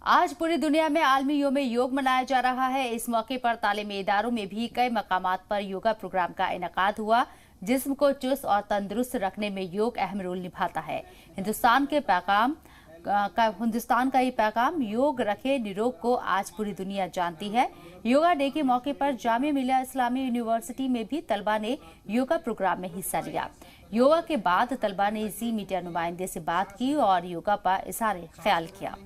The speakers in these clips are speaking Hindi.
आज पूरी दुनिया में आलमी योम योग मनाया जा रहा है। इस मौके पर तालीमी इदारों में भी कई मकामात पर योगा प्रोग्राम का इनेकाद हुआ। जिस्म को चुस्त और तंदुरुस्त रखने में योग अहम रोल निभाता है। हिंदुस्तान का ही पैगाम योग रखे निरोग को आज पूरी दुनिया जानती है। योगा डे के मौके पर जामिया मिलिया इस्लामी यूनिवर्सिटी में भी तलबा ने योगा प्रोग्राम में हिस्सा लिया। योगा के बाद तलबा ने जी मीडिया नुमाइंदे से बात की और योगा पर इज़हार ख्याल किया।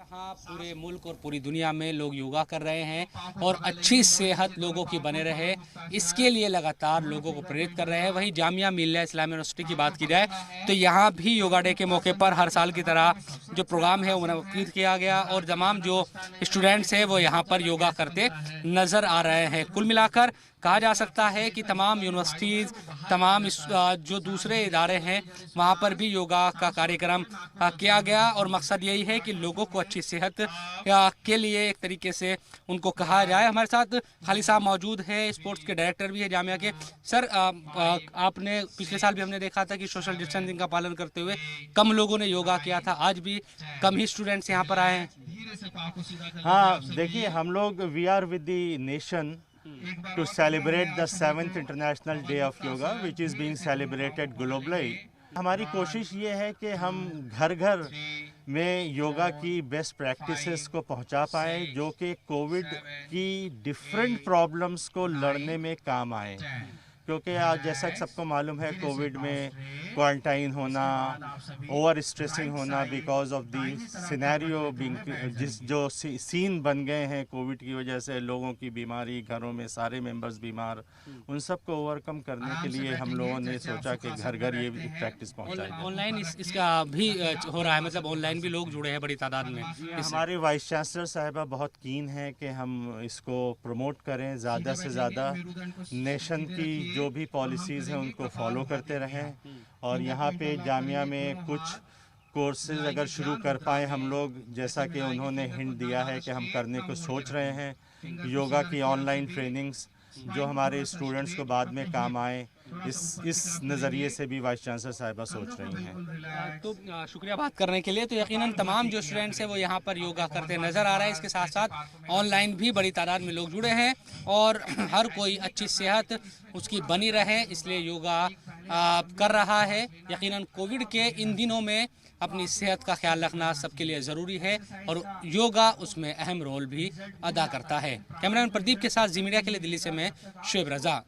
यहाँ पूरे मुल्क और पूरी दुनिया में लोग योगा कर रहे हैं और अच्छी सेहत लोगों की बने रहे, इसके लिए लगातार लोगों को प्रेरित कर रहे हैं। वहीं जामिया मिलिया इस्लामी यूनिवर्सिटी की बात की जाए तो यहाँ भी योगा डे के मौके पर हर साल की तरह जो प्रोग्राम है वो मुनक्किद किया गया और तमाम जो स्टूडेंट्स हैं वो यहाँ पर योगा करते नज़र आ रहे हैं। कुल मिलाकर कहा जा सकता है कि तमाम यूनिवर्सिटीज़, तमाम जो दूसरे इदारे हैं वहाँ पर भी योगा का कार्यक्रम किया गया और मकसद यही है कि लोगों को अच्छी सेहत के लिए एक तरीके से उनको कहा जाए। हमारे साथ खालिद साहब मौजूद है, स्पोर्ट्स के डायरेक्टर भी है जामिया के। सर, आपने पिछले साल भी हमने देखा था कि सोशल डिस्टेंसिंग का पालन करते हुए कम लोगों ने योगा किया था, आज भी कम ही स्टूडेंट्स यहाँ पर आए हैं। हाँ, देखिए, हम लोग we are with the nation to celebrate the 7th International Day of Yoga, which is being celebrated globally. हमारी कोशिश ये है कि हम घर घर में योगा की बेस्ट प्रैक्टिसेस को पहुंचा पाएँ जो कि कोविड की डिफरेंट प्रॉब्लम्स को लड़ने में काम आए। क्योंकि आज जैसा कि सबको मालूम है, कोविड में क्वारंटाइन होना, ओवर स्ट्रेसिंग होना बिकॉज ऑफ दी सिनेरियो जो सीन बन गए हैं कोविड की वजह से, लोगों की बीमारी, घरों में सारे मेंबर्स बीमार, उन सब को ओवरकम करने के लिए हम लोगों ने सोचा कि घर घर ये प्रैक्टिस पहुंचाएं। ऑनलाइन इसका भी हो रहा है, मतलब ऑनलाइन भी लोग जुड़े हैं बड़ी तादाद में। हमारे वाइस चांसलर साहिबा बहुत कीन है कि हम इसको प्रमोट करें, ज़्यादा से ज़्यादा नेशन की जो भी पॉलिसीज़ हैं उनको फॉलो करते रहें और यहाँ पे जामिया में कुछ कोर्सेज अगर शुरू कर पाएँ हम लोग, जैसा कि उन्होंने हिंट दिया है कि हम करने को सोच रहे हैं। योगा की ऑनलाइन ट्रेनिंग्स जो हमारे स्टूडेंट्स को बाद में काम आए, इस नज़रिए से भी वाइस चांसलर साहिबा सोच रही हैं। तो शुक्रिया बात करने के लिए। तो यकीनन तमाम जो स्टूडेंट्स हैं वो यहाँ पर योगा करते नज़र आ रहे हैं। इसके साथ साथ ऑनलाइन भी बड़ी तादाद में लोग जुड़े हैं और हर कोई अच्छी सेहत उसकी बनी रहे इसलिए योगा कर रहा है। यकीनन कोविड के इन दिनों में अपनी सेहत का ख्याल रखना सबके लिए ज़रूरी है और योगा उसमें अहम रोल भी अदा करता है। कैमरामैन प्रदीप के साथ जी मीडिया के लिए दिल्ली से मैं शुएब रज़ा।